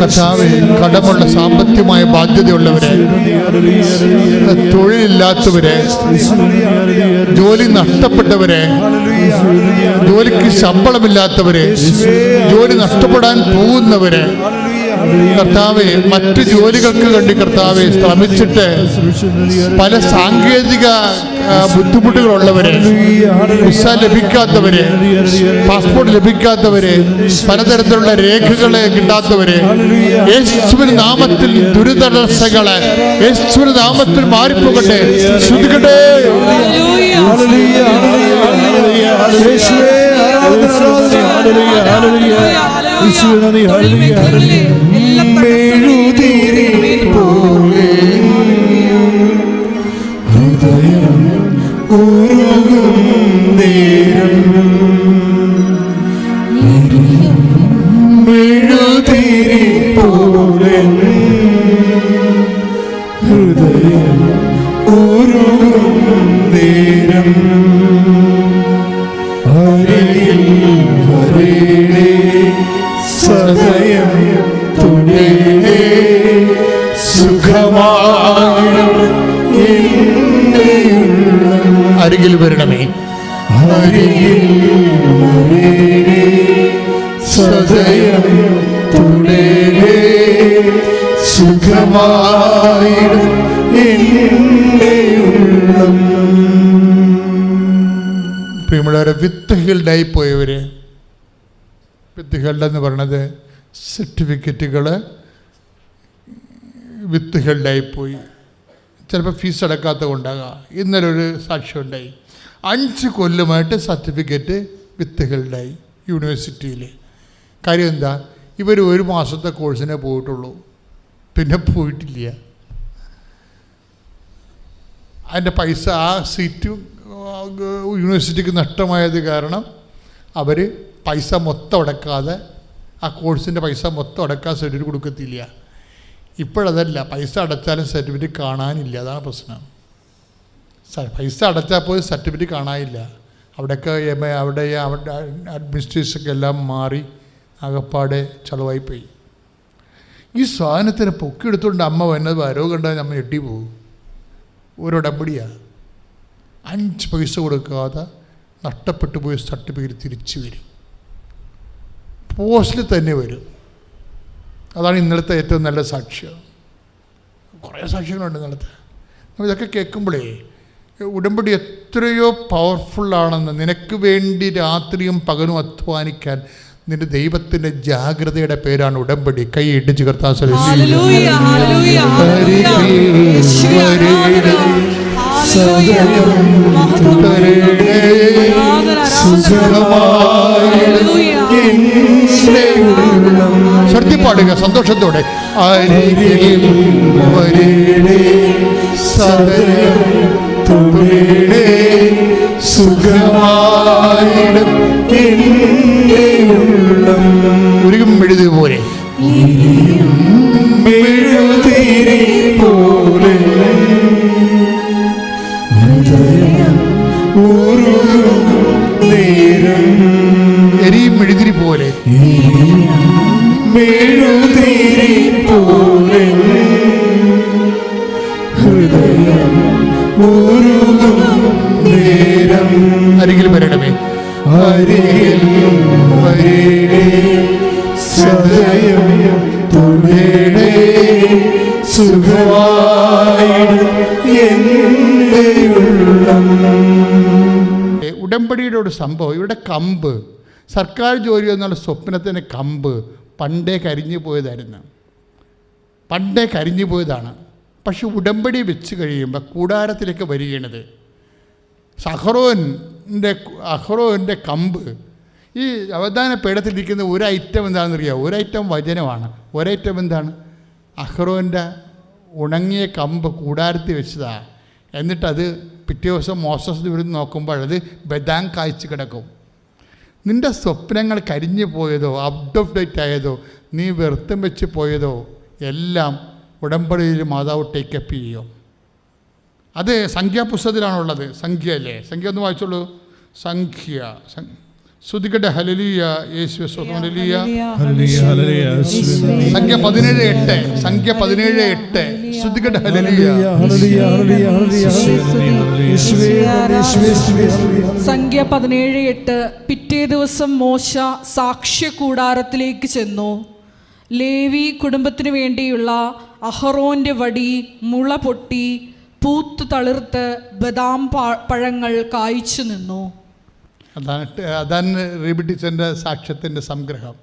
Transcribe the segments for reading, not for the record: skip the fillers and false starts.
കർത്താവേ, കടമുള്ള സാമ്പത്തികമായ ബാധ്യതയുള്ളവരെ, തൊഴിലില്ലാത്തവരെ, ജോലി നഷ്ടപ്പെട്ടവരെ, ജോലിക്ക് ശമ്പളമില്ലാത്തവരെ, ജോലി നഷ്ടപ്പെടാൻ പോകുന്നവരെ, കർത്താവെ മറ്റു ജോലികൾക്ക് വേണ്ടി കർത്താവെ ശ്രമിച്ചിട്ട് പല സാങ്കേതിക ബുദ്ധിമുട്ടുകളുള്ളവരെ, വിസ ലഭിക്കാത്തവരെ, പാസ്പോർട്ട് ലഭിക്കാത്തവരെ, പലതരത്തിലുള്ള രേഖകളെ കിട്ടാത്തവരെ, യേശുവിന്റെ നാമത്തിൽ ദുരിതടസ്സങ്ങളെ യേശുവിന്റെ നാമത്തിൽ മാറിപ്പോകട്ടെ. ശ്രദ്ധിക്കട്ടെ. അരികിൽ വരണമേ, സദയം തുണയേ, സുഖമായിടും എൻ്റെ ഉള്ളം. പ്രിയമുള്ളവരെ, വിത്ത് ഹീൽഡായി പോയവര്, വിത്ത് ഹീൽഡ് എന്ന് പറയണത് സർട്ടിഫിക്കറ്റുകൾ വിത്ത് ഹീൽഡായിപ്പോയി. ചിലപ്പോൾ ഫീസ് അടക്കാത്ത കൊണ്ടാകാം. ഇന്നലെ ഒരു സാക്ഷ്യം ഉണ്ടായി, 5 കൊല്ലമായിട്ട് സർട്ടിഫിക്കറ്റ് വിത്ത് ഹീൽഡായി യൂണിവേഴ്സിറ്റിയിൽ. കാര്യം എന്താ? ഇവർ 1 മാസത്തെ കോഴ്സിനെ പോയിട്ടുള്ളൂ, പിന്നെ പോയിട്ടില്ല. അതിൻ്റെ പൈസ, ആ സീറ്റ് യൂണിവേഴ്സിറ്റിക്ക് നഷ്ടമായത് കാരണം അവർ പൈസ മൊത്തം അടക്കാതെ, ആ കോഴ്സിൻ്റെ പൈസ മൊത്തം അടക്കാൻ സർട്ടിഫിക്കറ്റ് കൊടുക്കത്തില്ല. ഇപ്പോഴതല്ല, പൈസ അടച്ചാലും സർട്ടിഫിക്കറ്റ് കാണാനില്ല. അതാണ് പ്രശ്നം. പൈസ അടച്ചാൽ പോയി സർട്ടിഫിക്കറ്റ് കാണാനില്ല. അവിടെയൊക്കെ അവിടെ അഡ്മിനിസ്ട്രേഷനൊക്കെ എല്ലാം മാറി ആകപ്പാടെ ചളവായിപ്പോയി. ഈ സാധനത്തിന് പൊക്കിയെടുത്തുകൊണ്ട് അമ്മ വന്നത് വരവ് കണ്ടാൽ നമ്മൾ ഞെട്ടി പോകും. ഒരുടമ്പടിയാണ്. 5 പൈസ കൊടുക്കാതെ നഷ്ടപ്പെട്ടു പോയ സർട്ടിഫിക്കറ്റ് തിരിച്ചു വരും, പോസ്റ്റിൽ തന്നെ വരും. അതാണ് ഇന്നലത്തെ ഏറ്റവും നല്ല സാക്ഷ്യം. കുറേ സാക്ഷ്യങ്ങളുണ്ട് ഇന്നലത്തെ. നമ്മൾ ഇതൊക്കെ കേൾക്കുമ്പോഴേ ഉടമ്പടി എത്രയോ പവർഫുള്ളാണെന്ന്, നിനക്ക് വേണ്ടി രാത്രിയും പകലും അധ്വാനിക്കാൻ നിന്റെ ദൈവത്തിൻ്റെ ജാഗ്രതയുടെ പേരാണ് ഉടമ്പടി. കൈ ഇടിച്ച് കർത്താൻ ശക്തി പാടുക സന്തോഷത്തോടെ. ഉരുകും മെഴുതി പോലെ എരിയും മെഴുതിരി പോലെ അരികിൽ വരണമേ, അരികിൽ സദയം തുണയേ, സുഖമായിടും എൻ്റെ ഉള്ളം. ഉടമ്പടിയുടെ ഒരു സംഭവം, ഇവിടെ കമ്പ്, സർക്കാർ ജോലി എന്നുള്ള സ്വപ്നത്തിൻ്റെ കമ്പ് പണ്ടേ കരിഞ്ഞു പോയതാണ്. പക്ഷെ ഉടമ്പടി വെച്ച് കഴിയുമ്പോൾ കൂടാരത്തിലേക്ക് വരികയാണത്. അഹ്റോൻ്റെ കമ്പ്, ഈ അവധാന പേടത്തിലിരിക്കുന്ന ഒരു ഐറ്റം എന്താണെന്നറിയാമോ? ഒരു ഐറ്റം വചനമാണ്, ഒരൈറ്റം എന്താണ്? അഹ്റോൻ്റെ ഉണങ്ങിയ കമ്പ് കൂടാരത്തിൽ വെച്ചതാണ്. എന്നിട്ടത് പിറ്റേ ദിവസം മോസസ് ഇവിടുന്ന് നോക്കുമ്പോഴത് ബദാം കായ്ച്ച് കിടക്കും. നിൻ്റെ സ്വപ്നങ്ങൾ കരിഞ്ഞു പോയതോ, ഔട്ട് ഓഫ് ഡേറ്റ് ആയതോ, നീ വെറുത്തം വെച്ച് പോയതോ എല്ലാം ഉടമ്പടിയിൽ മാതാവ് ടേക്കപ്പ് ചെയ്യും. അത് സംഖ്യാപുസ്തകത്തിലാണുള്ളത്. സംഖ്യ അല്ലേ? സംഖ്യ ഒന്ന് വായിച്ചോളൂ. സംഖ്യ ശ്രുതിക്കട്ടെ ഹല്ലേലൂയ. യേശുവേ സ്തോത്രം. ഹല്ലേലൂയ. ഹല്ലേലൂയ. സംഖ്യ 17:8. സംഖ്യ 17:8. ശ്രുതിക്കട്ടെ ഹല്ലേലൂയ. സംഖ്യ 17:8. പിറ്റേ ദിവസം മോശ സാക്ഷ്യ കൂടാരത്തിലേക്ക് ചെന്നു. ലേവി കുടുംബത്തിനു വേണ്ടിയുള്ള അഹറോന്റെ വടി മുള പൊട്ടി പൂത്തു തളിർത്ത് ബദാം പഴങ്ങൾ കായ്ച്ചു നിന്നു. അതാണ് റീബി ടീച്ചറിൻ്റെ സാക്ഷ്യത്തിൻ്റെ സംഗ്രഹം.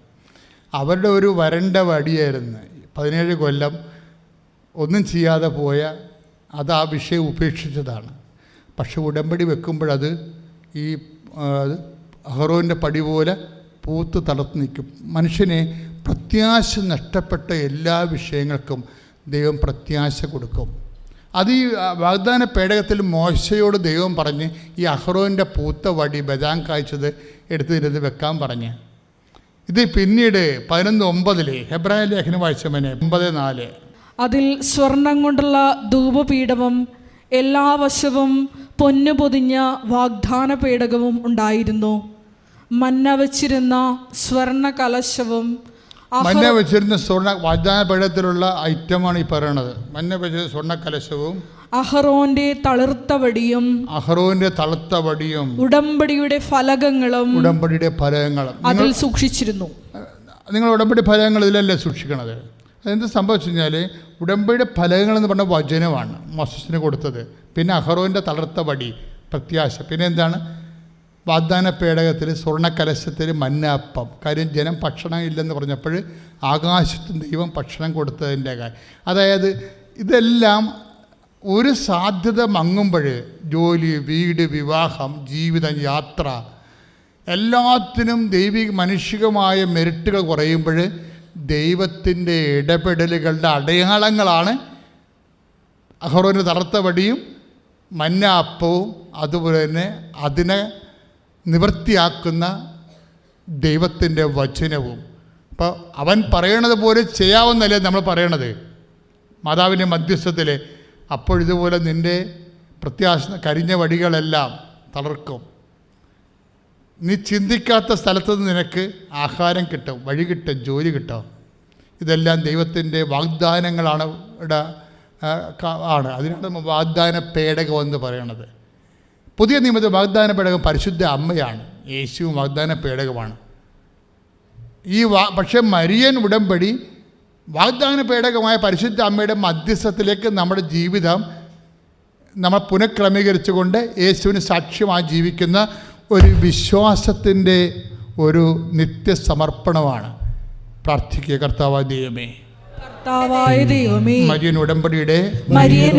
അവരുടെ ഒരു വരണ്ട വടിയായിരുന്നു. 17 കൊല്ലം ഒന്നും ചെയ്യാതെ പോയ അത് ആ വിഷയം ഉപേക്ഷിച്ചതാണ്. പക്ഷെ ഉടമ്പടി വെക്കുമ്പോഴത് ഈ അഹറോൻ്റെ പടി പോലെ പൂത്ത് തളർത്ത് നിൽക്കും. മനുഷ്യനെ പ്രത്യാശ നഷ്ടപ്പെട്ട എല്ലാ വിഷയങ്ങൾക്കും ദൈവം പ്രത്യാശ കൊടുക്കും. അത് ഈ വാഗ്ദാന പേടകത്തിൽ മോശയോട് ദൈവം പറഞ്ഞ് ഈ അഹ്റോൻ്റെ പൂത്ത വടി ബദാം കായ്ച്ചത് എടുത്തിരുന്ന് വെക്കാൻ പറഞ്ഞ്. ഇത് പിന്നീട് 11:9 ഹെബ്രായ ലേഖനം വായിച്ചവനെ 9:4. അതിൽ സ്വർണം കൊണ്ടുള്ള ധൂപപീഠവും എല്ലാ വശവും പൊന്നു പൊതിഞ്ഞ വാഗ്ദാന പേടകവും ഉണ്ടായിരുന്നു. മന്ന വച്ചിരുന്ന സ്വർണ്ണ കലശവും മന്ന വെച്ചിരുന്ന സ്വർണ്ണ വാഗ്ദാന പേടകത്തിലുള്ള ഐറ്റമാണ് ഈ പറയണത്. മന്ന വെച്ചിരുന്ന സ്വർണ്ണ കലശവും അഹറോന്റെ തളിർത്ത വടിയും ഉടമ്പടിയുടെ ഫലകങ്ങളും അതിൽ സൂക്ഷിച്ചിരുന്നു. നിങ്ങൾ ഉടമ്പടി ഫലകങ്ങൾ ഇതിലല്ലേ സൂക്ഷിക്കണത്? അതെന്ത് സംഭവിച്ചു കഴിഞ്ഞാൽ ഉടമ്പടിയുടെ ഫലകങ്ങൾ എന്ന് പറഞ്ഞ വചനമാണ് മോശസിന് കൊടുത്തത്. പിന്നെ അഹറോൻ്റെ തളർത്ത വടി പ്രത്യാശ. പിന്നെ എന്താണ്? വാഗ്ദാന പേടകത്തിൽ സ്വർണ്ണക്കലശത്തിൽ മന്നാപ്പം. കാര്യം ജനം ഭക്ഷണം ഇല്ലെന്ന് പറഞ്ഞപ്പോൾ ആകാശത്തും ദൈവം ഭക്ഷണം കൊടുത്തതിൻ്റെ കാര്യം. അതായത് ഇതെല്ലാം ഒരു സാധ്യത മങ്ങുമ്പോൾ ജോലി, വീട്, വിവാഹം, ജീവിതം, യാത്ര എല്ലാത്തിനും മാനുഷികമായ മെറിറ്റുകൾ കുറയുമ്പോൾ ദൈവത്തിൻ്റെ ഇടപെടലുകളുടെ അടയാളങ്ങളാണ് അഹറോന് തളർത്ത വടിയും മന്നാപ്പവും. അതുപോലെ തന്നെ അതിനെ നിവൃത്തിയാക്കുന്ന ദൈവത്തിൻ്റെ വചനവും. അപ്പോൾ അവൻ പറയണത് പോലെ ചെയ്യാവുന്നല്ലേ നമ്മൾ പറയണത് മാതാവിൻ്റെ മധ്യസ്ഥത്തിൽ. അപ്പോഴിതുപോലെ നിൻ്റെ പ്രത്യാശ കരിഞ്ഞ വടികളെല്ലാം തളർക്കും. നീ ചിന്തിക്കാത്ത സ്ഥലത്ത് നിന്ന് നിനക്ക് ആഹാരം കിട്ടും, വഴി കിട്ടും, ജോലി കിട്ടും. ഇതെല്ലാം ദൈവത്തിൻ്റെ വാഗ്ദാനങ്ങളാണ് ആണ്. അതിനാണ് വാഗ്ദാന പേടകം എന്ന് പറയണത്. പുതിയ നിയമത്തിൽ വാഗ്ദാന പേടകം പരിശുദ്ധ അമ്മയാണ്. യേശുവും വാഗ്ദാന പേടകമാണ്. പക്ഷേ മരിയൻ ഉടമ്പടി വാഗ്ദാന പേടകമായ പരിശുദ്ധ അമ്മയുടെ മധ്യസ്ഥത്തിലേക്ക് നമ്മുടെ ജീവിതം നമ്മൾ പുനഃക്രമീകരിച്ചുകൊണ്ട് യേശുവിന് സാക്ഷ്യമായി ജീവിക്കുന്ന ഒരു വിശ്വാസത്തിൻ്റെ ഒരു നിത്യസമർപ്പണമാണ്. പ്രാർത്ഥിക്കുക. കർത്താവായ ദൈവമേ, മരിയൻ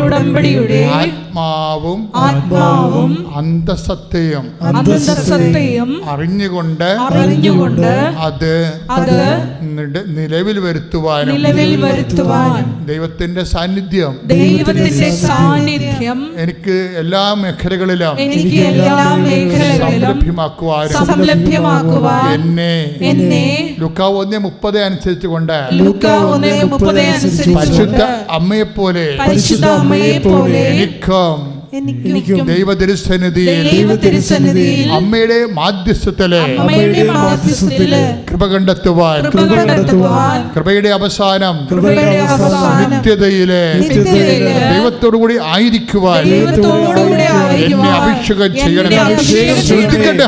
ഉടമ്പടിയുടെ ആത്മാവും അന്തസത്തയും അറിഞ്ഞുകൊണ്ട് അത് നിലവിൽ വരുത്തുവാനും ദൈവത്തിന്റെ സാന്നിധ്യം എനിക്ക് എല്ലാ മേഖലകളിലും സംലഭ്യമാക്കുവാനും എന്നെ ലൂക്കാ 1:30 അനുസരിച്ചുകൊണ്ട് പരിശുദ്ധ അമ്മയെപ്പോലെ എനിക്കും ദൈവതിരുസന്നിധിയിൽ അമ്മയുടെ മാധ്യസ്ഥത്തിലെ കൃപ കണ്ടെത്തുവാൻ, കൃപയുടെ അവസാനം നിത്യതയിലെ ദൈവത്തോടുകൂടി ആയിരിക്കുവാൻ എന്നെ അഭിഷേകം ചെയ്യണം. ശ്രദ്ധിക്കട്ടെ.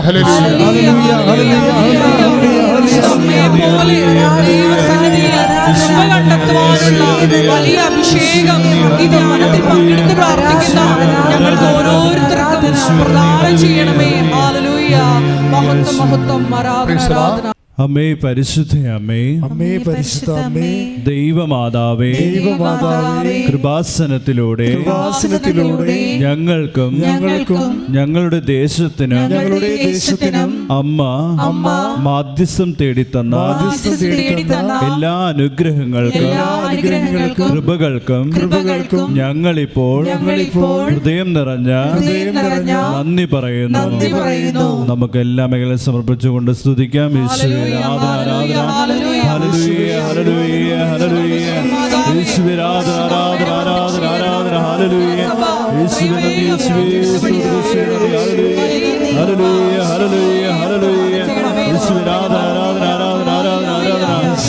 വലിയ അഭിഷേകം ഈ ധ്യാനത്തിൽ പങ്കെടുത്ത് പ്രാർത്ഥിക്കുന്ന ഞങ്ങൾക്ക് ഓരോരുത്തർക്കും പ്രദാനം ചെയ്യണമേ. ഹല്ലേലൂയ. മഹത്വം മഹത്വം ആരാധന. അമ്മേ പരിശുദ്ധ അമ്മേ, അമ്മേ പരിശുദ്ധ അമ്മേ, ദൈവമാതാവേ, കൃപാസനത്തിലൂടെ ഞങ്ങൾക്കും ഞങ്ങളുടെ ദേശത്തിനും അമ്മ മാധ്യസ്ഥം തേടിത്തന്ന എല്ലാ അനുഗ്രഹങ്ങൾക്കും കൃപകൾക്കും ഞങ്ങളിപ്പോൾ ഹൃദയം നിറഞ്ഞ നന്ദി പറയുന്നു. നമുക്ക് എല്ലാ മേഖലയും സമർപ്പിച്ചുകൊണ്ട് സ്തുതിക്കാം. യേശുവേ ആരാധന, ഹല്ലേലൂയ, ഹല്ലേലൂയ, ഹല്ലേലൂയ. യേശുവേ ആരാധന, ആരാധന, ആരാധന, ഹല്ലേലൂയ. യേശുവേ നന്ദി, യേശുവേ സ്തുതി, ഹല്ലേലൂയ, ഹല്ലേലൂയ, ഹല്ലേലൂയ, ഹല്ലേലൂയ. യേശുവേ ആരാധന ആരാധന ആരാധന ആരാധന ആരാധന.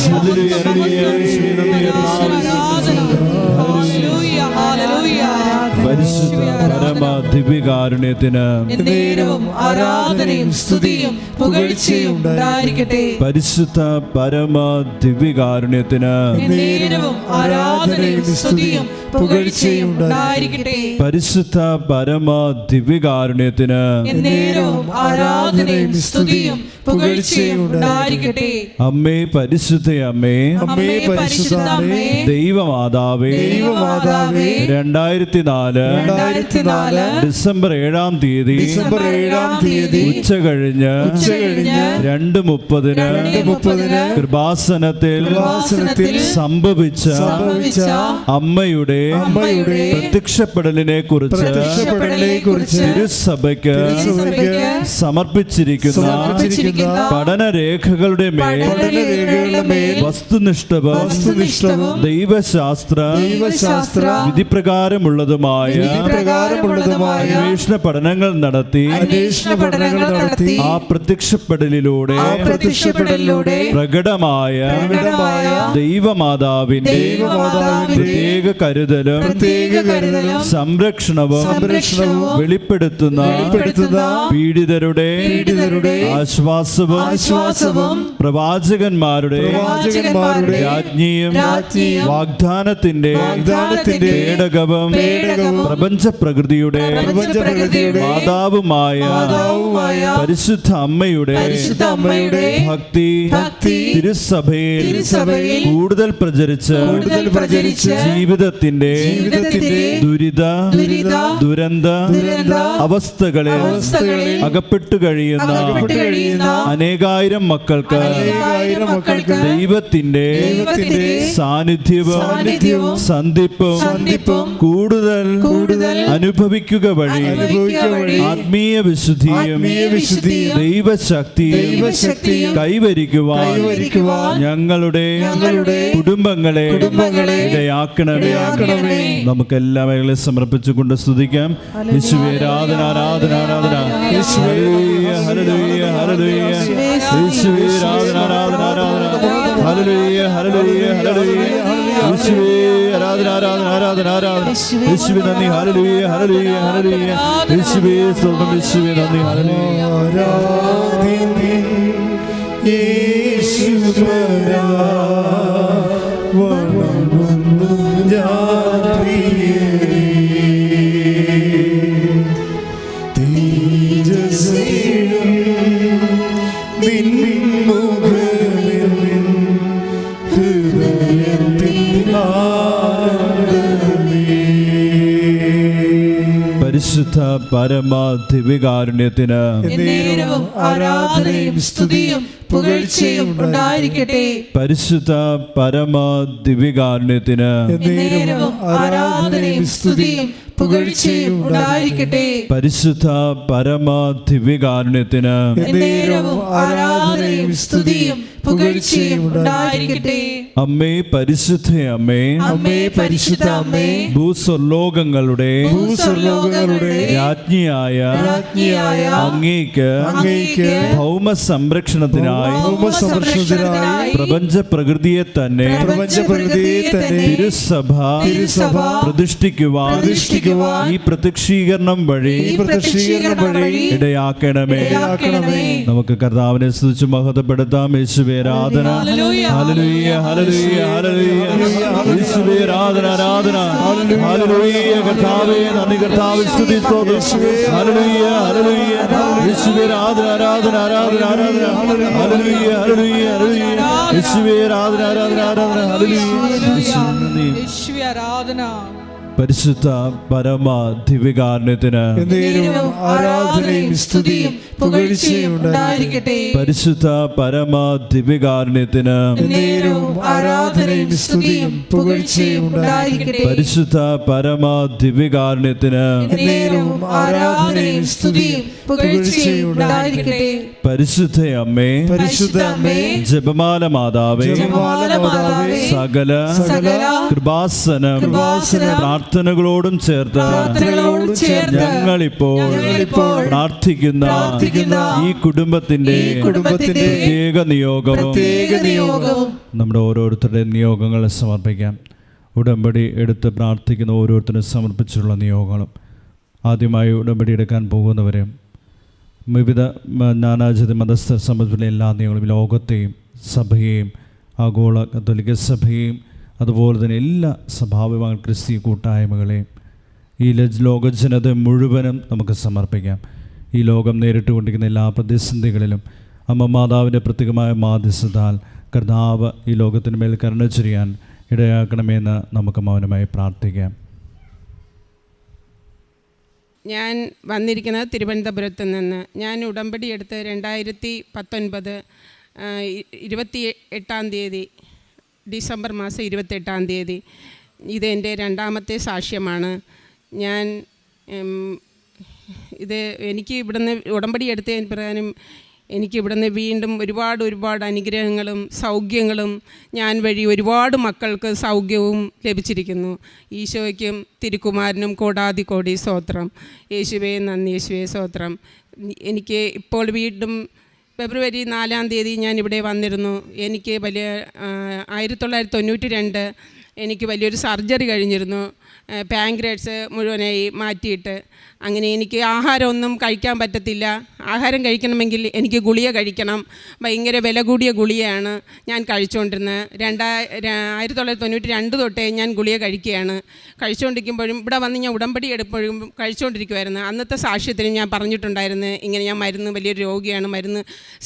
ഹല്ലേലൂയ ഹല്ലേലൂയ യേശുവേ നന്ദി പരിശുദ്ധ പരമ ദിവ്യകാരുണ്യത്തിന് നേരവും ആരാധനയും സ്തുതിയും പുകഴ്ചയും ഉണ്ടായിരിക്കട്ടെ. പരിശുദ്ധ പരമ ദിവ്യകാരുണ്യത്തിന് നേരവും ആരാധനയും സ്തുതിയും പുകഴ്ചയും ഉണ്ടായിരിക്കട്ടെ. പരിശുദ്ധ പരമ ദിവ്യകാരുണ്യത്തിന് നേരവും ആരാധനയും സ്തുതിയും പുകഴ്ചയും ഉണ്ടായിരിക്കട്ടെ. അമ്മേ പരിശുദ്ധ അമ്മേ അമ്മേ പരിശുദ്ധ അമ്മേ ദൈവമാതാവേ 2004 ഡിസംബർ 7-ാം തീയതി ഉച്ച കഴിഞ്ഞ് 2:30 കൃപാസനത്തിൽ സംഭവിച്ച അമ്മയുടെ പ്രത്യക്ഷപ്പെടലിനെ കുറിച്ച് തിരുസഭയ്ക്ക് സമർപ്പിച്ചിരിക്കുന്ന പഠനരേഖകളുടെ മേൽ വസ്തുനിഷ്ഠവും ദൈവശാസ്ത്ര വിധിപ്രകാരമുള്ളതുമായ അന്വേഷണ പഠനങ്ങൾ നടത്തി ആ പ്രത്യക്ഷപ്പെടലിലൂടെ പ്രകടമായ ദൈവമാതാവിന്റെ പ്രത്യേക കരുതലും സംരക്ഷണവും വെളിപ്പെടുത്തുന്ന പീഡിതരുടെ ആശ്വാസവും പ്രവാചകന്മാരുടെ രാജ്ഞിയും വാഗ്ദാനത്തിന്റെ പേടകവും പ്രപഞ്ച പ്രകൃതിയുടെ മാതാവുമായ പരിശുദ്ധ അമ്മയുടെ ഭക്തി തിരുസഭയിൽ കൂടുതൽ പ്രചരിച്ച് ജീവിതത്തിന്റെ ദുരന്ത അവസ്ഥകളിൽ അകപ്പെട്ടു കഴിയുന്ന അനേകായിരം മക്കൾക്ക് ദൈവത്തിന്റെ സാന്നിധ്യവും സന്ധിപ്പും കൂടുതൽ അനുഭവിക്കുക വഴി ആത്മീയ വിശുദ്ധിയും ദൈവശക്തിയും കൈവരിക്കുവാൻ ഞങ്ങളുടെ കുടുംബങ്ങളെ ഇടയാക്കണമേ. നമുക്ക് എല്ലാ മേഖലയും സമർപ്പിച്ചുകൊണ്ട് സ്തുതിക്കാം. യേശുവേ ആരാധന ആരാധന ആരാധന. Hallelujah hallelujah hallelujah. യേശുവേ ആരാധന ആരാധന ആരാധന. Hallelujah hallelujah hallelujah. യേശുവേ ആരാധന ആരാധന ആരാധന ആരാധന. യേശുവേ നന്ദി. Hallelujah hallelujah hallelujah. യേശുവേ സ്തോത്രം. യേശുവേ നന്ദി. ഹല്ലേലൂയ. യേശുവരാ വണങ്ങുന്നു ഞാൻ പ്രിയനേ. തേജസ്സേഴും നിൻ മുഖമെൻ ഹൃദയത്തിൽ ആനന്ദമേ. പരിശുദ്ധ പരമ ദിവ്യകാരുണ്യത്തിന് നേരവും ആരാധനയും സ്തുതിയും പുകഴ്ചയും ഉണ്ടായിരിക്കട്ടെ. പരിശുദ്ധ പരമ ദിവ്യകാരുണ്യത്തിന് നേരവും ആരാധനയും സ്തുതിയും പുകഴ്ചയും ഉണ്ടായിരിക്കട്ടെ. പരിശുദ്ധ പരമ ദിവ്യകാരുണ്യത്തിന് നേരവും ആരാധനയും സ്തുതിയും പുകഴ്ചയും ഉണ്ടായിരിക്കട്ടെ. അമ്മേ പരിശുദ്ധ അമ്മേ അമ്മേ പരിശുദ്ധ അമ്മേ ഭൂസ്വർലോകങ്ങളുടെ രാജ്ഞിയായ അങ്ങേക്ക് ഭൗമ സംരക്ഷണത്തിനായി പ്രപഞ്ച പ്രകൃതിയെ തന്നെ തിരുസഭ പ്രതിഷ്ഠിക്കുവാൻ ഈ പ്രത്യക്ഷീകരണം വഴി ഇടയാക്കണമേ. നമുക്ക് കർത്താവിനെ സ്തുതിച്ച് മഹത്വപ്പെടുത്താം. യേശുവേ ആരാധന. Hallelujah hallelujah hallelujah. യേശുവേ ആരാധന ആരാധന. ഹല്ലേലൂയ. കർത്താവേ നന്ദി. കർത്താവേ സ്തുതി സ്തോത്രം. Hallelujah hallelujah. യേശുവേ ആരാധന ആരാധന ആരാധന ആരാധന. Hallelujah hallelujah hallelujah. യേശുവേ ആരാധന ആരാധന ആരാധന. ഹല്ലേലൂയ. യേശുവേ ആരാധന. പരിശുദ്ധ പരമ ദിവ്യകാരുണ്യത്തിന് ആരാധനയും സ്തുതിയും പുകഴ്ചയും ഉണ്ടായിരിക്കട്ടെ. പരിശുദ്ധ പരമ ദിവ്യകാരുണ്യത്തിന് ആരാധനയും സ്തുതിയും പുകഴ്ചയും ഉണ്ടായിരിക്കട്ടെ. പരിശുദ്ധ പരമ ദിവ്യകാരുണ്യത്തിന് ആരാധനയും സ്തുതിയും പുകഴ്ചയും ഉണ്ടായിരിക്കട്ടെ. പരിശുദ്ധ അമ്മേ ജപമാല മാതാവേ സകല കൃപാസനം പ്രാർത്ഥനകളോടും ചേർത്ത് ഞങ്ങളിപ്പോൾ പ്രാർത്ഥിക്കുന്ന ഈ കുടുംബത്തിന്റെ പ്രത്യേക നിയോഗവും നമ്മുടെ ഓരോരുത്തരുടെ നിയോഗങ്ങളെ സമർപ്പിക്കാം. ഉടമ്പടി എടുത്ത് പ്രാർത്ഥിക്കുന്ന ഓരോരുത്തരും സമർപ്പിച്ചിട്ടുള്ള നിയോഗങ്ങളും. ആദ്യമായി ഉടമ്പടി എടുക്കാൻ പോകുന്നവരെ വിവിധ നാനാജാതി മതസ്ഥ സംബന്ധിച്ചുള്ള എല്ലാ നിയമങ്ങളും, ലോകത്തെയും സഭയെയും ആഗോള കത്തോലിക്ക സഭയെയും അതുപോലെ തന്നെ എല്ലാ സഭാവിഭാഗ ക്രിസ്തീയ കൂട്ടായ്മകളെയും ഈ ലോക ജനത മുഴുവനും നമുക്ക് സമർപ്പിക്കാം. ഈ ലോകം നേരിട്ടുകൊണ്ടിരിക്കുന്ന എല്ലാ പ്രതിസന്ധികളിലും അമ്മ മാതാവിൻ്റെ പ്രത്യേകമായ മാധ്യസ്ഥതാൽ കർത്താവ് ഈ ലോകത്തിന് മേൽ കരുണ ചൊരിയാൻ ഇടയാക്കണമെന്ന് നമുക്ക് മൗനമായി പ്രാർത്ഥിക്കാം. ഞാൻ വന്നിരിക്കുന്നത് തിരുവനന്തപുരത്ത് നിന്ന്. ഞാൻ ഉടമ്പടി എടുത്ത് 2019 28-ാം തീയതി, ഡിസംബർ മാസം 28-ാം തീയതി. ഇതെൻ്റെ രണ്ടാമത്തെ സാക്ഷ്യമാണ്. ഞാൻ എനിക്ക് ഇവിടുന്ന് ഉടമ്പടി എടുത്തതിന് പ്രകാരം എനിക്ക് ഇവിടുന്ന് വീണ്ടും ഒരുപാട് അനുഗ്രഹങ്ങളും സൗഖ്യങ്ങളും ഞാൻ വഴി ഒരുപാട് മക്കൾക്ക് സൗഖ്യവും ലഭിച്ചിരിക്കുന്നു. ഈശോയ്ക്കും തിരുക്കുമാരനും കോടാതികോടി സ്തോത്രം. യേശുവേ നന്ദി, യേശുവേ സ്തോത്രം. എനിക്ക് ഇപ്പോൾ വീണ്ടും ഫെബ്രുവരി 4-ാം തീയതി ഞാൻ ഇവിടെ വന്നിരുന്നു. എനിക്ക് 1992 എനിക്ക് വലിയൊരു സർജറി കഴിഞ്ഞിരുന്നു. പാൻക്രിയാസ് മുഴുവനായി മാറ്റിയിട്ട്. അങ്ങനെ എനിക്ക് ആഹാരമൊന്നും കഴിക്കാൻ പറ്റത്തില്ല. ആഹാരം കഴിക്കണമെങ്കിൽ എനിക്ക് ഗുളിക കഴിക്കണം. ഭയങ്കര വില കൂടിയ ഗുളികയാണ് ഞാൻ കഴിച്ചുകൊണ്ടിരുന്നത്. 1992 തൊട്ടേ ഞാൻ ഗുളിക കഴിക്കുകയാണ്. കഴിച്ചുകൊണ്ടിരിക്കുമ്പോഴും ഇവിടെ വന്ന് ഞാൻ ഉടമ്പടി എടുപ്പോഴും കഴിച്ചുകൊണ്ടിരിക്കുമായിരുന്നു. അന്നത്തെ സാക്ഷ്യത്തിന് ഞാൻ പറഞ്ഞിട്ടുണ്ടായിരുന്നു, ഇങ്ങനെ ഞാൻ വലിയൊരു രോഗിയാണ്,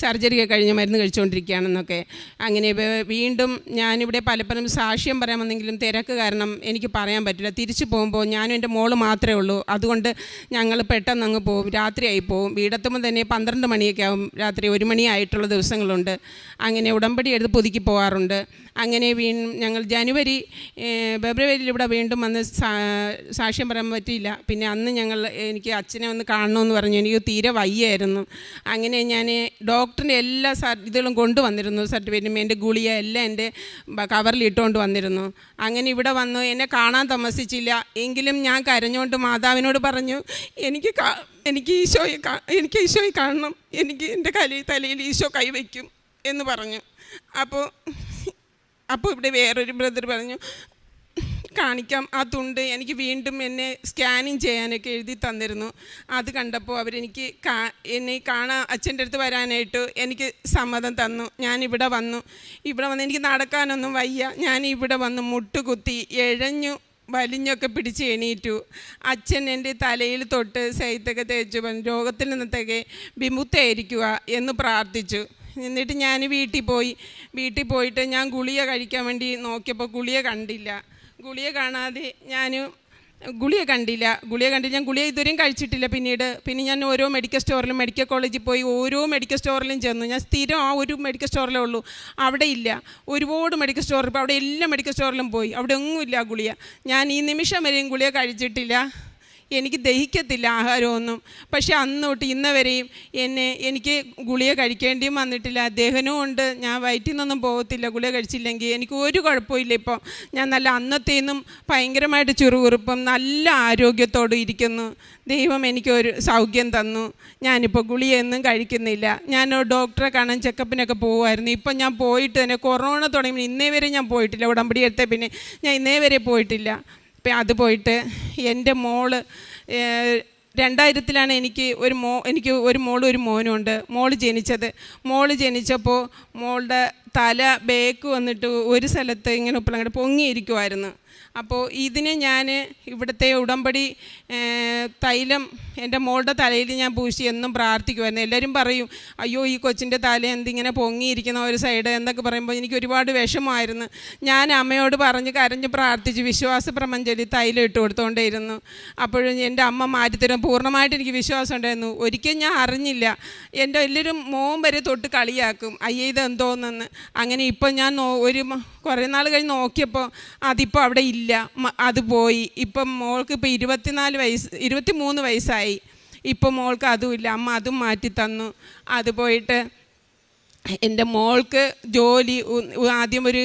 സർജറി കഴിഞ്ഞ് മരുന്ന് കഴിച്ചുകൊണ്ടിരിക്കുകയാണെന്നൊക്കെ. അങ്ങനെ വീണ്ടും ഞാനിവിടെ പലപ്പോഴും സാക്ഷ്യം പറയാൻ വന്നെങ്കിലും തിരക്ക് കാരണം എനിക്ക് പറയാൻ പറ്റില്ല. തിരിച്ചു പോകുമ്പോൾ ഞാനും എൻ്റെ മോള് മാത്രമേ ഉള്ളൂ. അതുകൊണ്ട് ഞങ്ങൾ പെട്ടെന്ന് അങ്ങ് പോകും, രാത്രിയായി പോകും. വീടെത്തുമ്പോൾ തന്നെ 12 മണിയൊക്കെ ആവും, രാത്രി 1 മണിയായിട്ടുള്ള ദിവസങ്ങളുണ്ട്. അങ്ങനെ ഉടമ്പടി എടുത്ത് പുതുക്കി പോകാറുണ്ട്. അങ്ങനെ ഞങ്ങൾ ഫെബ്രുവരിയിൽ ഇവിടെ വീണ്ടും വന്ന് സാക്ഷ്യം പറയാൻ പറ്റിയില്ല. പിന്നെ അന്ന് എനിക്ക് അച്ഛനെ ഒന്ന് കാണണമെന്ന് പറഞ്ഞു. എനിക്ക് തീരെ വയ്യായിരുന്നു. അങ്ങനെ ഞാൻ ഡോക്ടറിൻ്റെ എല്ലാ ഇതുകളും കൊണ്ടുവന്നിരുന്നു, സർട്ടിഫിക്കറ്റും എൻ്റെ ഗുളിക എല്ലാം എൻ്റെ കവറിൽ ഇട്ടുകൊണ്ട് വന്നിരുന്നു. അങ്ങനെ ഇവിടെ വന്നു, എന്നെ കാണാൻ താമസിച്ചില്ല. എങ്കിലും ഞാൻ കരഞ്ഞുകൊണ്ട് മാതാവിനോട് പറഞ്ഞു, എനിക്ക് ഈശോയെ കാണണം, എനിക്ക് എൻ്റെ തലയിൽ ഈശോ കൈവയ്ക്കും എന്ന് പറഞ്ഞു. അപ്പോൾ ഇവിടെ വേറൊരു ബ്രദർ പറഞ്ഞു, കാണിക്കാം, അതുണ്ട്. എനിക്ക് വീണ്ടും എന്നെ സ്കാനിങ് ചെയ്യാനൊക്കെ എഴുതി തന്നിരുന്നു. അത് കണ്ടപ്പോൾ എന്നെ കാണാൻ അച്ഛൻ്റെ അടുത്ത് വരാനായിട്ട് എനിക്ക് സമ്മതം തന്നു. ഞാനിവിടെ വന്നു എനിക്ക് നടക്കാനൊന്നും വയ്യ. ഞാനിവിടെ വന്ന് മുട്ടുകുത്തി വലിഞ്ഞൊക്കെ പിടിച്ച് എണീറ്റു. അച്ഛൻ എൻ്റെ തലയിൽ തൊട്ട് സൈത്തൊക്കെ തേച്ചു രോഗത്തിൽ നിന്നൊക്കെ വിമുക്തയായിരിക്കുക എന്ന് പ്രാർത്ഥിച്ചു. എന്നിട്ട് ഞാൻ വീട്ടിൽ പോയിട്ട് ഞാൻ ഗുളിക കഴിക്കാൻ വേണ്ടി നോക്കിയപ്പോൾ ഗുളിക കണ്ടില്ല. ഗുളിക കണ്ടില്ല. ഞാൻ ഗുളിക ഇതുവരെയും കഴിച്ചിട്ടില്ല. പിന്നെ ഞാൻ ഓരോ മെഡിക്കൽ സ്റ്റോറിലും, മെഡിക്കൽ കോളേജിൽ പോയി ഓരോ മെഡിക്കൽ സ്റ്റോറിലും ചെന്നു. ഞാൻ സ്ഥിരം ആ ഒരു മെഡിക്കൽ സ്റ്റോറിലേ ഉള്ളൂ, അവിടെ ഇല്ല. ഒരുപാട് മെഡിക്കൽ സ്റ്റോറിൽ ഇപ്പോൾ അവിടെ എല്ലാ മെഡിക്കൽ സ്റ്റോറിലും പോയി, അവിടെ ഒന്നുമില്ല ഗുളിക. ഞാൻ ഈ നിമിഷം വരെയും ഗുളിക കഴിച്ചിട്ടില്ല. എനിക്ക് ദഹിക്കത്തില്ല ആഹാരമൊന്നും. പക്ഷെ അന്നോട്ട് ഇന്ന് വരെയും എനിക്ക് ഗുളിക കഴിക്കേണ്ടിയും വന്നിട്ടില്ല. ദഹനവും ഉണ്ട്, ഞാൻ വയറ്റിൽ നിന്നൊന്നും പോകത്തില്ല ഗുളിക കഴിച്ചില്ലെങ്കിൽ. എനിക്ക് ഒരു കുഴപ്പമില്ല. ഇപ്പോൾ ഞാൻ നല്ല അന്നത്തേന്നും ഭയങ്കരമായിട്ട് ചുറുകുറുപ്പും നല്ല ആരോഗ്യത്തോടെ ഇരിക്കുന്നു. ദൈവം എനിക്കൊരു സൗഖ്യം തന്നു. ഞാനിപ്പോൾ ഗുളികയൊന്നും കഴിക്കുന്നില്ല. ഞാൻ ഡോക്ടറെ കാണാൻ ചെക്കപ്പിനൊക്കെ പോകുമായിരുന്നു. ഇപ്പം ഞാൻ പോയിട്ട് തന്നെ കൊറോണ തുടങ്ങി ഇന്നേ വരെ ഞാൻ പോയിട്ടില്ല. ഉടമ്പടി എടുത്ത പിന്നെ ഞാൻ ഇന്നേ വരെ പോയിട്ടില്ല. അത് പോയിട്ട് എൻ്റെ മോള് 2000-ലാണ് എനിക്ക് ഒരു മോളും ഒരു മോനും ഉണ്ട്. മോള് ജനിച്ചപ്പോൾ മോളുടെ തല ബേക്ക് വന്നിട്ട് ഒരു സ്ഥലത്ത് ഇങ്ങനെ അങ്ങോട്ട് പൊങ്ങിയിരിക്കുമായിരുന്നു. അപ്പോൾ ഇതിന് ഞാൻ ഇവിടുത്തെ ഉടമ്പടി തൈലം എൻ്റെ മോളുടെ തലയിൽ ഞാൻ പൂശി എന്നും പ്രാർത്ഥിക്കുമായിരുന്നു. എല്ലാവരും പറയും, അയ്യോ ഈ കൊച്ചിൻ്റെ തല എന്തിങ്ങനെ പൊങ്ങിയിരിക്കുന്ന ഒരു സൈഡ് എന്നൊക്കെ പറയുമ്പോൾ എനിക്ക് ഒരുപാട് വിഷമമായിരുന്നു. ഞാൻ അമ്മയോട് കരഞ്ഞ് പ്രാർത്ഥിച്ച് വിശ്വാസ പ്രപഞ്ചലി തൈലം ഇട്ട് കൊടുത്തുകൊണ്ടേയിരുന്നു. അപ്പോഴും എൻ്റെ അമ്മ മാറ്റിത്തരും. പൂർണ്ണമായിട്ട് എനിക്ക് വിശ്വാസം ഉണ്ടായിരുന്നു. ഒരിക്കലും ഞാൻ അറിഞ്ഞില്ല. എൻ്റെ എല്ലാവരും മോൻ വരെ തൊട്ട് കളിയാക്കും, അയ്യേ ഇതെന്തോന്നെന്ന്. അങ്ങനെ ഇപ്പം ഞാൻ കുറേ നാൾ കഴിഞ്ഞ് നോക്കിയപ്പോൾ അതിപ്പോൾ അവിടെ ഇല്ല, അത് പോയി. ഇപ്പം മോൾക്ക് ഇപ്പോൾ 23 വയസ്സായി. ഇപ്പം മോൾക്ക് അതുമില്ല. അമ്മ അതും മാറ്റി തന്നു. അത് പോയിട്ട് എൻ്റെ മോൾക്ക് ജോലി ആദ്യം ഒരു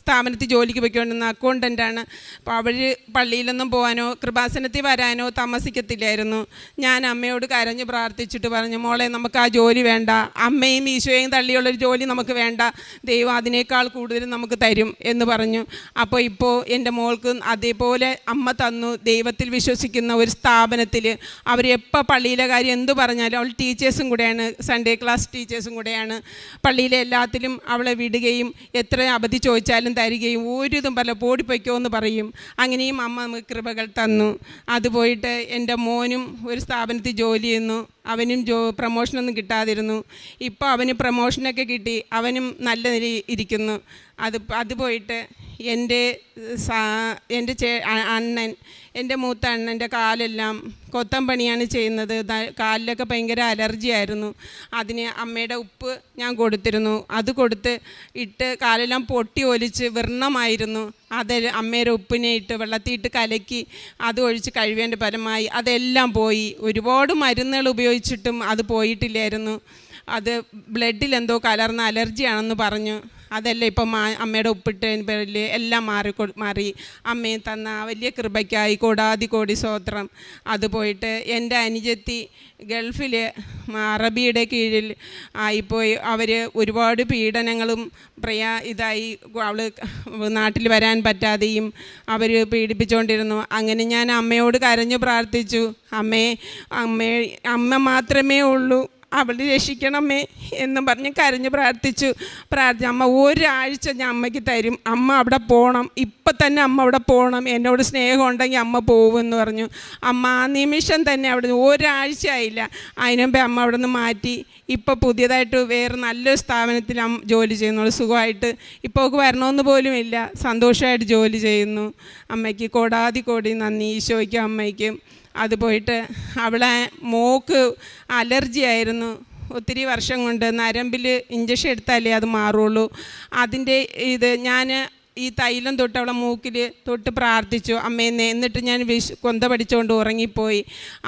സ്ഥാപനത്തിൽ ജോലിക്ക് പോയിക്കൊണ്ടിരുന്ന അക്കൗണ്ടൻ്റാണ്. അപ്പോൾ അവർ പള്ളിയിലൊന്നും പോകാനോ കൃപാസനത്തിൽ വരാനോ താമസിക്കത്തില്ലായിരുന്നു. ഞാൻ അമ്മയോട് കരഞ്ഞ് പ്രാർത്ഥിച്ചിട്ട് പറഞ്ഞു, മോളെ നമുക്ക് ആ ജോലി വേണ്ട, അമ്മയും ഈശോയും തള്ളിയുള്ളൊരു ജോലി നമുക്ക് വേണ്ട, ദൈവം അതിനേക്കാൾ കൂടുതൽ നമുക്ക് തരും എന്ന് പറഞ്ഞു. അപ്പോൾ ഇപ്പോൾ എൻ്റെ മോൾക്ക് അതേപോലെ അമ്മ തന്നു. ദൈവത്തിൽ വിശ്വസിക്കുന്ന ഒരു സ്ഥാപനത്തിൽ അവർ എപ്പോൾ പള്ളിയിലെ കാര്യം എന്തു പറഞ്ഞാലും, അവൾ ടീച്ചേഴ്സും കൂടെയാണ്, സൺഡേ ക്ലാസ് ടീച്ചേഴ്സും കൂടെയാണ്. പള്ളിയിലെ എല്ലാത്തിലും അവളെ വിടുകയും എത്ര അവധി ചോദിച്ചാലും തരികയും ഒരു ഇതും പറയില്ല, പോടിപ്പോയ്ക്കോ എന്ന് പറയും. അങ്ങനെയും അമ്മ നമുക്ക് കൃപകൾ തന്നു. അത് പോയിട്ട് എൻ്റെ മോനും ഒരു സ്ഥാപനത്തിൽ ജോലി ചെയ്യുന്നു. അവനും പ്രമോഷനൊന്നും കിട്ടാതിരുന്നു. ഇപ്പോൾ അവന് പ്രമോഷനൊക്കെ കിട്ടി, അവനും നല്ല നിലയിൽ ഇരിക്കുന്നു. അത് പോയിട്ട് എൻ്റെ അണ്ണൻ, എൻ്റെ മൂത്ത അണ്ണൻ്റെ കാലെല്ലാം കൊത്തം പണിയാണ് ചെയ്യുന്നത്. കാലിലൊക്കെ ഭയങ്കര അലർജി ആയിരുന്നു. അതിന് അമ്മയുടെ ഉപ്പ് ഞാൻ കൊടുത്തിരുന്നു. അത് കൊടുത്ത് ഇട്ട് കാലെല്ലാം പൊട്ടി ഒലിച്ച് വ്രണമായിരുന്നു. അത് അമ്മയുടെ ഉപ്പിനെ ഇട്ട് വെള്ളത്തിയിട്ട് കലക്കി അത് ഒഴിച്ച് കഴിവേണ്ട ഫലമായി അതെല്ലാം പോയി. ഒരുപാട് മരുന്നുകൾ ഉപയോഗിച്ചിട്ടും അത് പോയിട്ടില്ലായിരുന്നു. അത് ബ്ലഡിൽ എന്തോ കലർന്ന അലർജിയാണെന്ന് പറഞ്ഞു. അതെല്ലാം ഇപ്പം അമ്മയുടെ ഉപ്പിട്ട് പേരിൽ എല്ലാം മാറി. അമ്മയെ തന്ന വലിയ കൃപയ്ക്കായി കോടി സ്തോത്രം. അത് പോയിട്ട് എൻ്റെ അനുജത്തി ഗൾഫിൽ അറബിയുടെ കീഴിൽ ആയിപ്പോയി. അവർ ഒരുപാട് പീഡനങ്ങളും ഇതായി അവൾ നാട്ടിൽ വരാൻ പറ്റാതെയും അവർ പീഡിപ്പിച്ചുകൊണ്ടിരുന്നു. അങ്ങനെ ഞാൻ അമ്മയോട് കരഞ്ഞു പ്രാർത്ഥിച്ചു, അമ്മ മാത്രമേ ഉള്ളൂ, അവൾ രക്ഷിക്കണമേ എന്ന് പറഞ്ഞ് കരഞ്ഞ് പ്രാർത്ഥിച്ചു. അമ്മ ഒരാഴ്ച ഞാൻ അമ്മയ്ക്ക് തരും, അമ്മ അവിടെ പോകണം, ഇപ്പം തന്നെ അമ്മ അവിടെ പോകണം, എന്നോട് സ്നേഹം ഉണ്ടെങ്കിൽ അമ്മ പോകുമെന്ന് പറഞ്ഞു. അമ്മ ആ നിമിഷം തന്നെ അവിടെ ഒരാഴ്ച ആയില്ല, അതിനുമ്പേ അമ്മ അവിടെ നിന്ന് മാറ്റി. ഇപ്പോൾ പുതിയതായിട്ട് വേറെ നല്ലൊരു സ്ഥാപനത്തിൽ ജോലി ചെയ്യുന്നുള്ളൂ, സുഖമായിട്ട്. ഇപ്പോൾ അവൾക്ക് വരണമെന്ന് പോലും ഇല്ല, സന്തോഷമായിട്ട് ജോലി ചെയ്യുന്നു. അമ്മയ്ക്ക് കോടി നന്ദി, ഈശോയ്ക്കും അമ്മയ്ക്കും. അത് പോയിട്ട് അവളെ മോക്ക് അലർജി ആയിരുന്നു. ഒത്തിരി വർഷം കൊണ്ട് നരമ്പിൽ ഇഞ്ചക്ഷൻ എടുത്താലേ അത് മാറുള്ളൂ. അതിൻ്റെ ഞാൻ ഈ തൈലം തൊട്ട് അവളെ മൂക്കിൽ തൊട്ട് പ്രാർത്ഥിച്ചു അമ്മേന്നെ. എന്നിട്ട് ഞാൻ കൊന്ത പഠിച്ചുകൊണ്ട് ഉറങ്ങിപ്പോയി.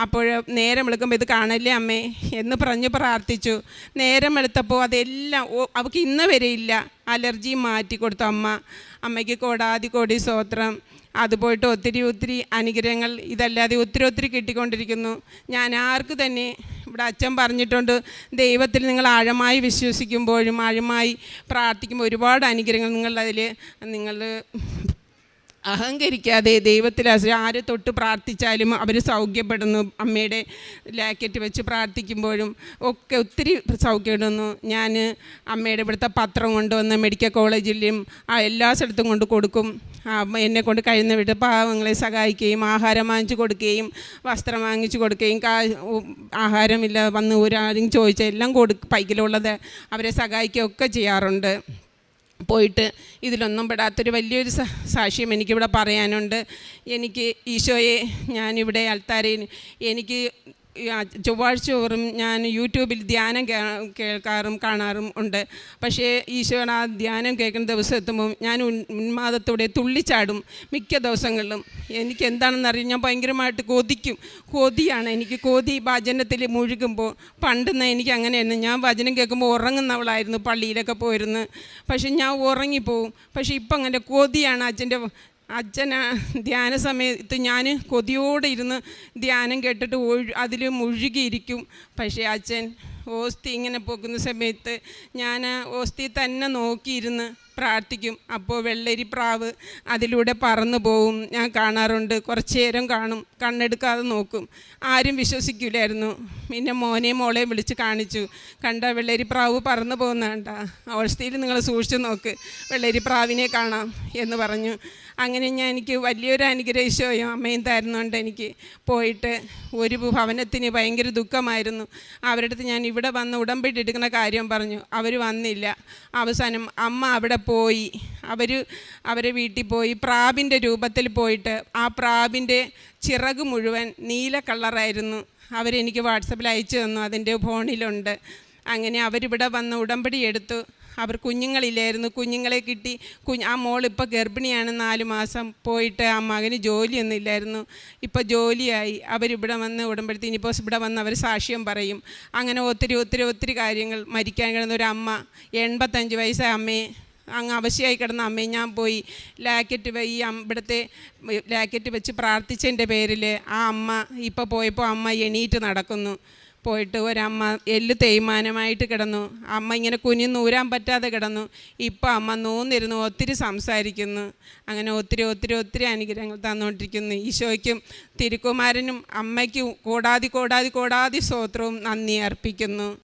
അപ്പോൾ നേരം വെളുക്കുമ്പോൾ ഇത് കാണല്ലേ അമ്മേ എന്ന് പറഞ്ഞ് പ്രാർത്ഥിച്ചു. നേരം വെളുത്തപ്പോൾ അതെല്ലാം അവൾക്ക് ഇന്ന് വരെ ഇല്ല, അലർജി മാറ്റി കൊടുത്തു അമ്മയ്ക്ക് കോടി സ്തോത്രം. അത് പോയിട്ട് ഒത്തിരി അനുഗ്രഹങ്ങൾ ഇതല്ലാതെ ഒത്തിരി കിട്ടിക്കൊണ്ടിരിക്കുന്നു. ഞാൻ ആർക്ക് തന്നെ ഇവിടെ അച്ഛൻ പറഞ്ഞിട്ടുണ്ട്, ദൈവത്തിൽ നിങ്ങൾ ആഴമായി വിശ്വസിക്കുമ്പോഴും ആഴമായി പ്രാർത്ഥിക്കുമ്പോൾ ഒരുപാട് അനുഗ്രഹങ്ങൾ നിങ്ങൾ അഹങ്കരിക്കാതെ ദൈവത്തിൽ ആര് തൊട്ട് പ്രാർത്ഥിച്ചാലും അവർ സൗഖ്യപ്പെടുന്നു. അമ്മയുടെ ലാക്കറ്റ് വെച്ച് പ്രാർത്ഥിക്കുമ്പോഴും ഒക്കെ ഒത്തിരി സൗഖ്യപ്പെടുന്നു. ഞാൻ അമ്മയുടെ ഇവിടുത്തെ പത്രം കൊണ്ടുവന്ന് മെഡിക്കൽ കോളേജിലും എല്ലാ സ്ഥലത്തും കൊണ്ട് കൊടുക്കും. എന്നെ കൊണ്ട് കഴിയുന്ന വിട്ട് പാവങ്ങളെ സഹായിക്കുകയും ആഹാരം വാങ്ങിച്ചു കൊടുക്കുകയും വസ്ത്രം വാങ്ങിച്ചു കൊടുക്കുകയും ആഹാരമില്ല വന്ന് ഒരാരും ചോദിച്ചാൽ എല്ലാം പൈക്കിലുള്ളത് അവരെ സഹായിക്കുകയൊക്കെ ചെയ്യാറുണ്ട്. പോയിട്ട് ഇതിലൊന്നും പെടാത്തൊരു വലിയൊരു സാക്ഷ്യം എനിക്കിവിടെ പറയാനുണ്ട്. എനിക്ക് ഈശോയെ ഞാനിവിടെ അൽത്താരയിൽ എനിക്ക് ചൊവ്വാഴ്ച തോറും ഞാൻ യൂട്യൂബിൽ ധ്യാനം കേൾക്കാറും കാണാറും ഉണ്ട്. പക്ഷേ ഈശോയുടെ ആ ധ്യാനം കേൾക്കുന്ന ദിവസം എത്തുമ്പോൾ ഞാൻ ഉന്മാദത്തോടെ തുള്ളിച്ചാടും മിക്ക ദിവസങ്ങളിലും. എനിക്ക് എന്താണെന്നറിയാം, ഞാൻ ഭയങ്കരമായിട്ട് കൊതിയാണ് എനിക്ക്. ഭജനത്തിൽ മുഴുകുമ്പോൾ പണ്ടെന്ന് എനിക്ക് അങ്ങനെയായിരുന്നു. ഞാൻ ഭജനം കേൾക്കുമ്പോൾ ഉറങ്ങുന്നവളായിരുന്നു, പള്ളിയിലൊക്കെ പോയിരുന്നു. പക്ഷെ ഞാൻ ഉറങ്ങിപ്പോവും. പക്ഷേ ഇപ്പം അങ്ങനെ കൊതിയാണ്. അച്ഛൻ ധ്യാന സമയത്ത് ഞാൻ കൊതിയോടെ ഇരുന്ന് ധ്യാനം കേട്ടിട്ട് അതിൽ മുഴുകിയിരിക്കും. പക്ഷേ അച്ഛൻ ഓസ്തി ഇങ്ങനെ പോകുന്ന സമയത്ത് ഞാൻ ഓസ്തി തന്നെ നോക്കിയിരുന്ന് പ്രാർത്ഥിക്കും. അപ്പോൾ വെള്ളരിപ്രാവ് അതിലൂടെ പറന്നു പോവും, ഞാൻ കാണാറുണ്ട്. കുറച്ച് നേരം കാണും, കണ്ണെടുക്കാതെ നോക്കും. ആരും വിശ്വസിക്കില്ലായിരുന്നു. പിന്നെ മോളെയും വിളിച്ച് കാണിച്ചു, കണ്ട വെള്ളരിപ്രാവ് പറന്നു പോകുന്ന കണ്ട, ഓസ്തിയിൽ നിങ്ങൾ സൂക്ഷിച്ച് നോക്ക്, വെള്ളരിപ്രാവിനെ കാണാം എന്ന് പറഞ്ഞു. അങ്ങനെ എനിക്ക് വലിയൊരു അനുഗ്രഹം ഈശോയും അമ്മയും തരുന്നുണ്ട്. എനിക്ക് പോയിട്ട് ഒരു ഭവനത്തിന് ഭയങ്കര ദുഃഖമായിരുന്നു. അവരുടെ അടുത്ത് ഞാൻ ഇവിടെ വന്ന് ഉടമ്പടി എടുക്കുന്ന കാര്യം പറഞ്ഞു, അവർ വന്നില്ല. അവസാനം അമ്മ അവിടെ പോയി, അവരെ വീട്ടിൽ പോയി പ്രാവിൻ്റെ രൂപത്തിൽ പോയിട്ട് ആ പ്രാവിൻ്റെ ചിറക് മുഴുവൻ നീല കളറായിരുന്നു. അവരെനിക്ക് വാട്സപ്പിൽ അയച്ചു തന്നു, അതിൻ്റെ ഫോണിലുണ്ട്. അങ്ങനെ അവരിവിടെ വന്ന് ഉടമ്പടി എടുത്തു. അവർ കുഞ്ഞുങ്ങളില്ലായിരുന്നു, കുഞ്ഞുങ്ങളെ കിട്ടി. ആ മോളിപ്പോൾ ഗർഭിണിയാണ്, 4 മാസം. പോയിട്ട് ആ മകന് ജോലിയൊന്നും ഇല്ലായിരുന്നു, ഇപ്പോൾ ജോലിയായി. അവരിവിടെ വന്ന് ഉടമ്പടി ഇനിയിപ്പോൾ ഇവിടെ വന്ന് അവർ സാക്ഷ്യം പറയും. അങ്ങനെ ഒത്തിരി കാര്യങ്ങൾ. മരിക്കാൻ കിടന്ന ഒരു അമ്മ, 85 വയസ്സായ അമ്മയെ അങ്ങ് അവശയായി കിടന്ന അമ്മയെ ഞാൻ പോയി ഇവിടുത്തെ ലാക്കറ്റ് വെച്ച് പ്രാർത്ഥിച്ചതിൻ്റെ പേരിൽ ആ അമ്മ ഇപ്പോൾ പോയപ്പോൾ അമ്മ എണീറ്റ് നടക്കുന്നു. പോയിട്ട് ഒരമ്മ എല്ല് തേയ്മാനമായിട്ട് കിടന്നു. അമ്മ ഇങ്ങനെ കുനിന്നൂരാൻ പറ്റാതെ കിടന്നു. ഇപ്പോൾ അമ്മ നൂന്നിരുന്നു ഒത്തിരി സംസാരിക്കുന്നു. അങ്ങനെ ഒത്തിരി ഒത്തിരി ഒത്തിരി അനുഗ്രഹങ്ങൾ തന്നുകൊണ്ടിരിക്കുന്നു. ഈശോയ്ക്കും തിരുക്കുമാരനും അമ്മയ്ക്കും കോടാതി കോടാതി കോടാതി സ്തോത്രവും നന്ദി അർപ്പിക്കുന്നു.